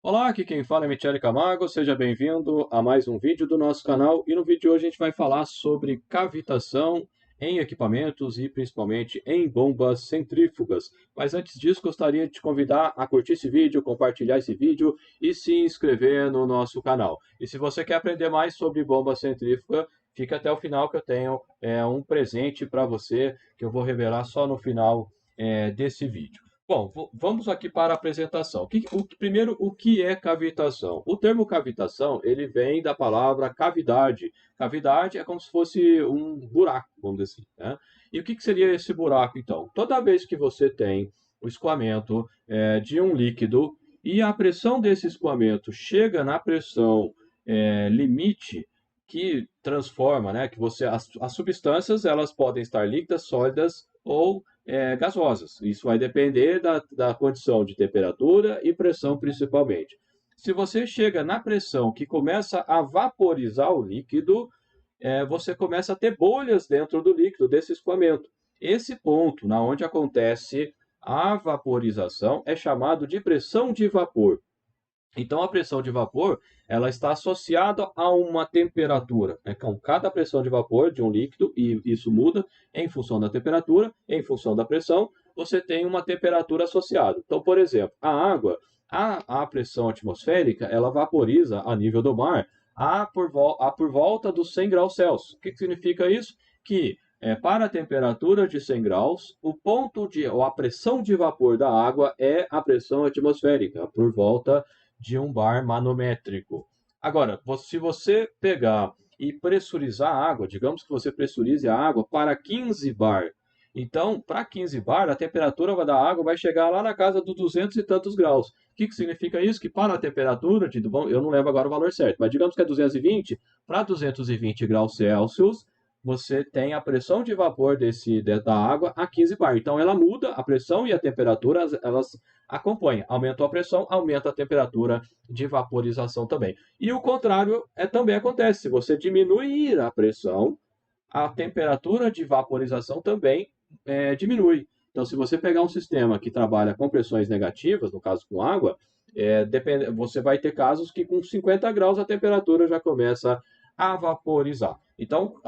Olá, aqui quem fala é Michele Camargo, seja bem-vindo a mais um vídeo do nosso canal. E no vídeo de hoje a gente vai falar sobre cavitação em equipamentos e principalmente em bombas centrífugas. Mas antes disso, gostaria de te convidar a curtir esse vídeo, compartilhar esse vídeo e se inscrever no nosso canal. E se você quer aprender mais sobre bomba centrífuga, fica até o final que eu tenho um presente para você que eu vou revelar só no final desse vídeo. Bom, vamos aqui para a apresentação. Primeiro, o que é cavitação? O termo cavitação, ele vem da palavra cavidade. Cavidade é como se fosse um buraco, vamos dizer assim, né? E o que seria esse buraco, então? Toda vez que você tem o escoamento de um líquido e a pressão desse escoamento chega na pressão limite que transforma, né? Que as substâncias elas podem estar líquidas, sólidas ou gasosas. Isso vai depender da condição de temperatura e pressão, principalmente. Se você chega na pressão que começa a vaporizar o líquido, você começa a ter bolhas dentro do líquido, desse escoamento. Esse ponto, na onde acontece a vaporização, é chamado de pressão de vapor. Então, a pressão de vapor ela está associada a uma temperatura. Né? Então, cada pressão de vapor de um líquido, e isso muda em função da temperatura, em função da pressão, você tem uma temperatura associada. Então, por exemplo, a água, a pressão atmosférica, ela vaporiza a nível do mar por volta dos 100 graus Celsius. O que significa isso? Que para a temperatura de 100 graus, ou a pressão de vapor da água é a pressão atmosférica, por volta de um bar manométrico. Agora, se você pegar e pressurizar a água, digamos que você pressurize a água para 15 bar. Então, para 15 bar, a temperatura da água vai chegar lá na casa dos 200 e tantos graus. O que significa isso? Que para a temperatura, eu não lembro agora o valor certo, mas digamos que é 220, para 220 graus Celsius, você tem a pressão de vapor da água a 15 bar. Então, ela muda, a pressão e a temperatura, elas acompanham. Aumentou a pressão, aumenta a temperatura de vaporização também. E o contrário também acontece. Se você diminuir a pressão, a temperatura de vaporização também diminui. Então, se você pegar um sistema que trabalha com pressões negativas, no caso com água, você vai ter casos que com 50 graus a temperatura já começa a vaporizar. Então,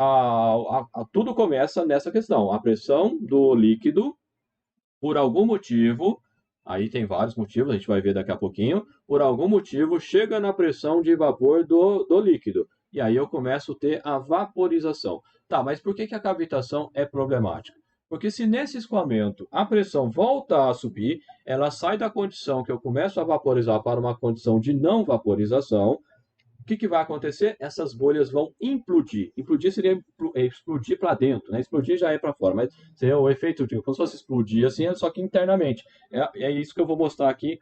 tudo começa nessa questão. A pressão do líquido, por algum motivo, aí tem vários motivos, a gente vai ver daqui a pouquinho, por algum motivo chega na pressão de vapor do líquido. E aí eu começo a ter a vaporização. Tá, mas por que a cavitação é problemática? Porque se nesse escoamento a pressão volta a subir, ela sai da condição que eu começo a vaporizar para uma condição de não vaporização, o que vai acontecer? Essas bolhas vão implodir. Implodir seria explodir para dentro, né? Explodir já é para fora, mas seria o efeito de como se fosse explodir assim, só que internamente. É isso que eu vou mostrar aqui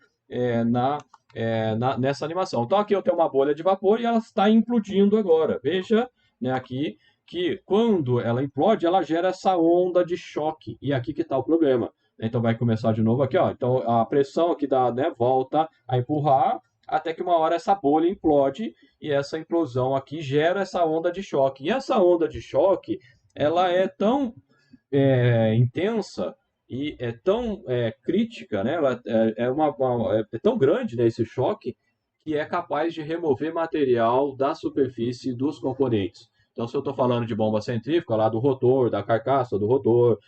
nessa animação. Então aqui eu tenho uma bolha de vapor e ela está implodindo agora. Veja, né, aqui que quando ela implode, ela gera essa onda de choque. E aqui que está o problema. Então vai começar de novo aqui, ó. Então a pressão aqui dá, né, volta a empurrar até que uma hora essa bolha implode e essa implosão aqui gera essa onda de choque. E essa onda de choque, ela é tão intensa e é tão crítica, né? Ela é tão grande, né, esse choque, que é capaz de remover material da superfície dos componentes. Então, se eu estou falando de bomba centrífuga, lá do rotor, da carcaça do rotor,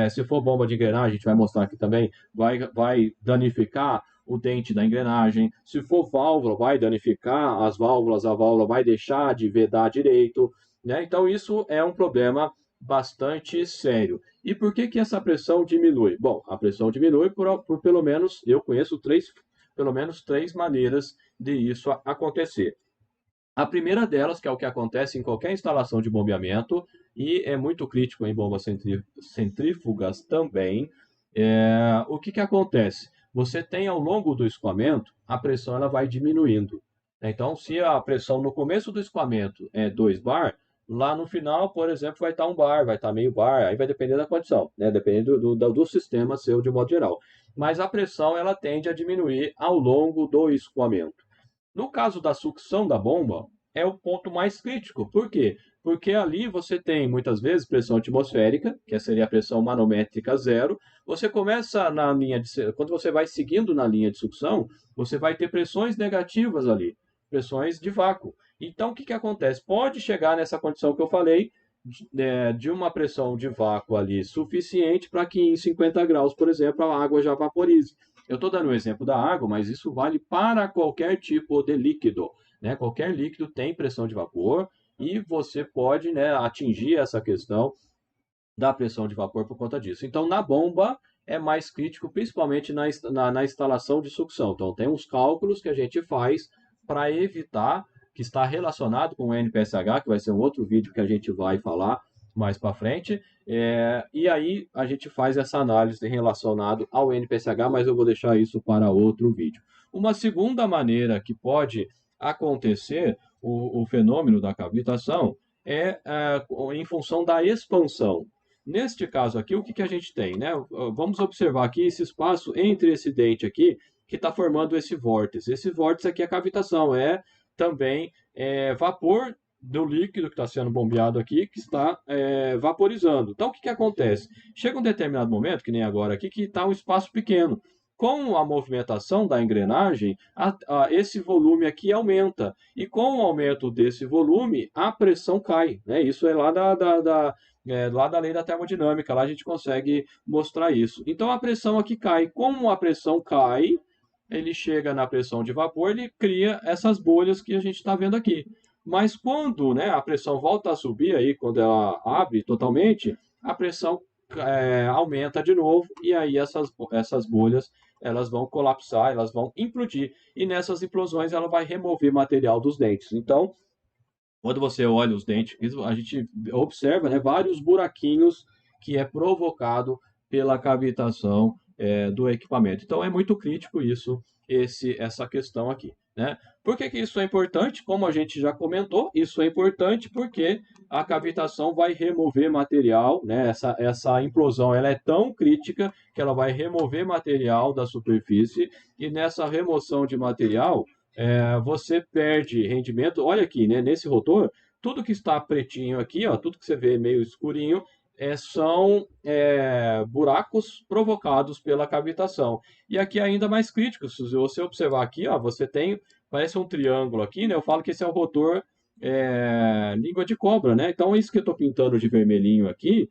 se for bomba de engrenagem, a gente vai mostrar aqui também, vai danificar o dente da engrenagem. Se for válvula, vai danificar as válvulas, a válvula vai deixar de vedar direito, né? Então, isso é um problema bastante sério. E por que essa pressão diminui? Bom, a pressão diminui por pelo menos, eu conheço pelo menos três maneiras de isso acontecer. A primeira delas, que é o que acontece em qualquer instalação de bombeamento, e é muito crítico em bombas centrífugas também, o que acontece? Você tem ao longo do escoamento, a pressão ela vai diminuindo. Então, se a pressão no começo do escoamento é 2 bar, lá no final, por exemplo, vai estar 1 bar, vai estar meio bar, aí vai depender da condição, né? Dependendo do sistema seu de modo geral. Mas a pressão ela tende a diminuir ao longo do escoamento. No caso da sucção da bomba, é o ponto mais crítico. Por quê? Porque ali você tem, muitas vezes, pressão atmosférica, que seria a pressão manométrica zero. Você começa na linha de... Quando você vai seguindo na linha de sucção, você vai ter pressões negativas ali, pressões de vácuo. Então, o que que acontece? Pode chegar nessa condição que eu falei, de uma pressão de vácuo ali suficiente para que em 50 graus, por exemplo, a água já vaporize. Eu estou dando o exemplo da água, mas isso vale para qualquer tipo de líquido, né? Qualquer líquido tem pressão de vapor e você pode, né, atingir essa questão da pressão de vapor por conta disso. Então, na bomba é mais crítico, principalmente na instalação de sucção. Então, tem uns cálculos que a gente faz para evitar, que está relacionado com o NPSH, que vai ser um outro vídeo que a gente vai falar mais para frente. E aí a gente faz essa análise relacionada ao NPSH, mas eu vou deixar isso para outro vídeo. Uma segunda maneira que pode acontecer o fenômeno da cavitação é em função da expansão. Neste caso aqui, o que, que a gente tem, né? Vamos observar aqui esse espaço entre esse dente aqui, que está formando esse vórtice. Esse vórtice aqui é a cavitação, também vapor do líquido que está sendo bombeado aqui, que está vaporizando. Então, o que, que acontece? Chega um determinado momento, que nem agora aqui, que está um espaço pequeno. Com a movimentação da engrenagem, esse volume aqui aumenta. E com o aumento desse volume, a pressão cai, né? Isso é lá lá da lei da termodinâmica, lá a gente consegue mostrar isso. Então a pressão aqui cai. Como a pressão cai, ele chega na pressão de vapor, ele cria essas bolhas que a gente está vendo aqui. Mas quando, né, a pressão volta a subir, aí, quando ela abre totalmente, a pressão aumenta de novo e aí essas bolhas elas vão colapsar, elas vão implodir. E nessas implosões ela vai remover material dos dentes. Então, quando você olha os dentes, a gente observa, né, vários buraquinhos que é provocado pela cavitação do equipamento. Então é muito crítico essa questão aqui, né? Por que que isso é importante? Como a gente já comentou, isso é importante porque a cavitação vai remover material, né? Essa implosão ela é tão crítica que ela vai remover material da superfície e nessa remoção de material você perde rendimento. Olha aqui, né? Nesse rotor, tudo que está pretinho aqui, ó, tudo que você vê meio escurinho, são buracos provocados pela cavitação. E aqui é ainda mais crítico, se você observar aqui, ó, você tem, parece um triângulo aqui, né? Eu falo que esse é o rotor língua de cobra, né? Então, isso que eu estou pintando de vermelhinho aqui,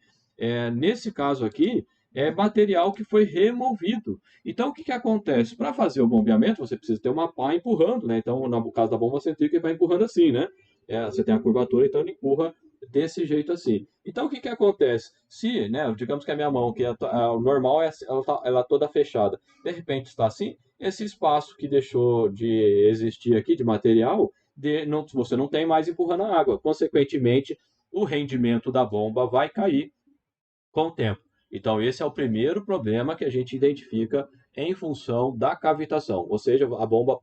nesse caso aqui, é material que foi removido. Então, o que, que acontece? Para fazer o bombeamento, você precisa ter uma pá empurrando, né? Então, no caso da bomba centrífuga, ele vai empurrando assim, né? Você tem a curvatura, então ele empurra desse jeito assim. Então, o que, que acontece? Se, né, digamos que a minha mão, que o normal ela toda fechada, de repente está assim, esse espaço que deixou de existir aqui de material, você não tem mais empurrando a água. Consequentemente, o rendimento da bomba vai cair com o tempo. Então, esse é o primeiro problema que a gente identifica em função da cavitação, ou seja, a bomba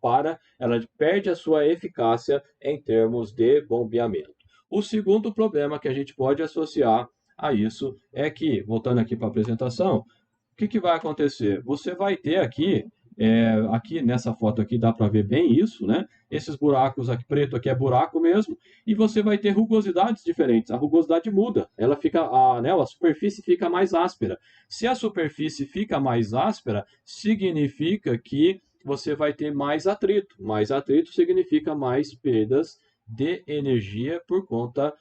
ela perde a sua eficácia em termos de bombeamento. O segundo problema que a gente pode associar a isso é que, voltando aqui para a apresentação, o que, que vai acontecer? Você vai ter aqui, aqui nessa foto aqui dá para ver bem isso, né? Esses buracos aqui, preto aqui é buraco mesmo, e você vai ter rugosidades diferentes. A rugosidade muda, ela fica, a superfície fica mais áspera. Se a superfície fica mais áspera, significa que você vai ter mais atrito. Mais atrito significa mais perdas de energia por conta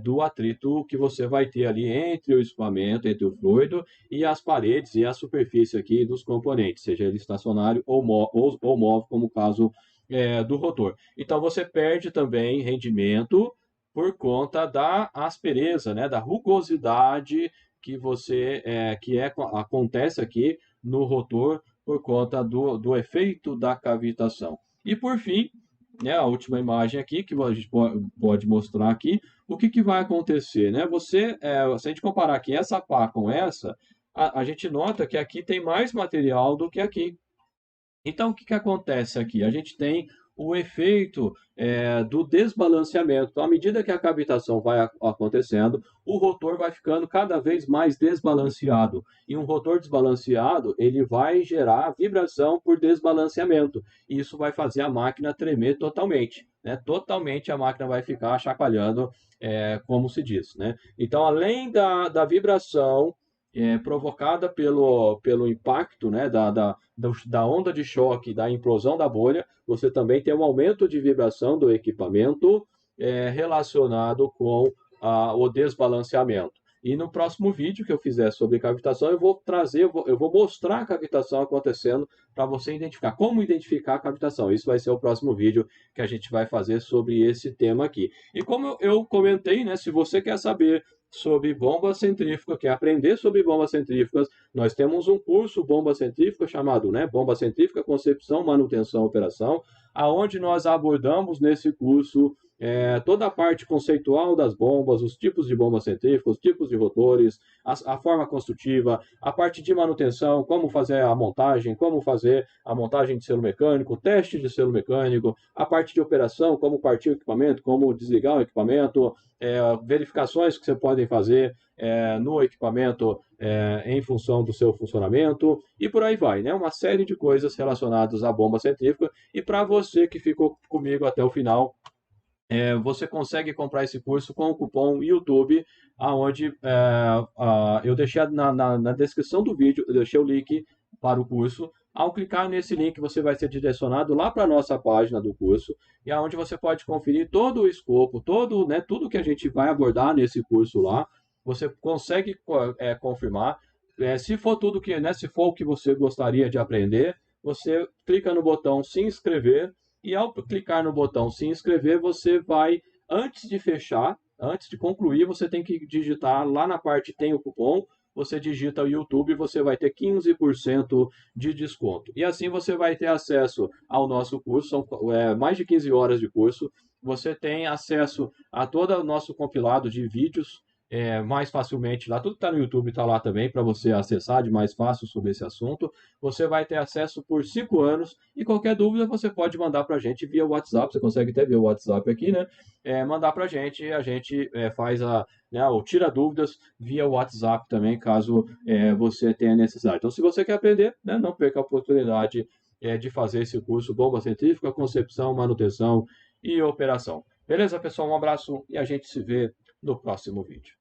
do atrito que você vai ter ali entre o escoamento, entre o fluido e as paredes e a superfície aqui dos componentes, seja ele estacionário ou móvel, como o caso do rotor. Então você perde também rendimento por conta da aspereza, né, da rugosidade que acontece aqui no rotor por conta do efeito da cavitação. E por fim, né, a última imagem aqui, que a gente pode mostrar aqui, o que, que vai acontecer, né? Se a gente comparar aqui essa pá com essa, a gente nota que aqui tem mais material do que aqui. Então, o que, que acontece aqui? A gente tem o efeito do desbalanceamento. Então, à medida que a cavitação vai acontecendo, o rotor vai ficando cada vez mais desbalanceado. E um rotor desbalanceado, ele vai gerar vibração por desbalanceamento. E isso vai fazer a máquina tremer totalmente. Né? Totalmente a máquina vai ficar chacoalhando, como se diz. Né? Então, além da vibração provocada pelo impacto, né, da onda de choque, da implosão da bolha, você também tem um aumento de vibração do equipamento relacionado com o desbalanceamento. E no próximo vídeo que eu fizer sobre cavitação, eu vou mostrar a cavitação acontecendo para você identificar como identificar a cavitação. Isso vai ser o próximo vídeo que a gente vai fazer sobre esse tema aqui. E como eu comentei, né, se você quer saber sobre bomba centrífuga, quer aprender sobre bombas centrífugas, nós temos um curso bomba centrífuga chamado, né, Bomba Centrífuga, Concepção, Manutenção, Operação, aonde nós abordamos nesse curso toda a parte conceitual das bombas, os tipos de bombas centrífugas, os tipos de rotores, a forma construtiva, a parte de manutenção, como fazer a montagem de selo mecânico, teste de selo mecânico, a parte de operação, como partir o equipamento, como desligar o equipamento, verificações que você pode fazer no equipamento em função do seu funcionamento e por aí vai, né? Uma série de coisas relacionadas à bomba centrífuga. E para você que ficou comigo até o final, você consegue comprar esse curso com o cupom YouTube, aonde eu deixei na descrição do vídeo, eu deixei o link para o curso. Ao clicar nesse link, você vai ser direcionado lá para a nossa página do curso, e aonde você pode conferir todo o escopo, tudo que a gente vai abordar nesse curso lá. Você consegue confirmar. Se for tudo que, né, se for o que você gostaria de aprender, você clica no botão se inscrever. E ao clicar no botão se inscrever, você vai, antes de fechar, antes de concluir, você tem que digitar lá na parte tem o cupom, você digita o YouTube e você vai ter 15% de desconto. E assim você vai ter acesso ao nosso curso, são mais de 15 horas de curso, você tem acesso a todo o nosso compilado de vídeos, mais facilmente lá, tudo que está no YouTube está lá também para você acessar de mais fácil sobre esse assunto. Você vai ter acesso por 5 anos e qualquer dúvida você pode mandar para a gente via WhatsApp, você consegue até ver o WhatsApp aqui, né? Mandar para a gente faz ou tira dúvidas via WhatsApp também, caso você tenha necessidade. Então, se você quer aprender, né, não perca a oportunidade de fazer esse curso Bomba Centrífuga, Concepção, Manutenção e Operação. Beleza, pessoal? Um abraço e a gente se vê no próximo vídeo.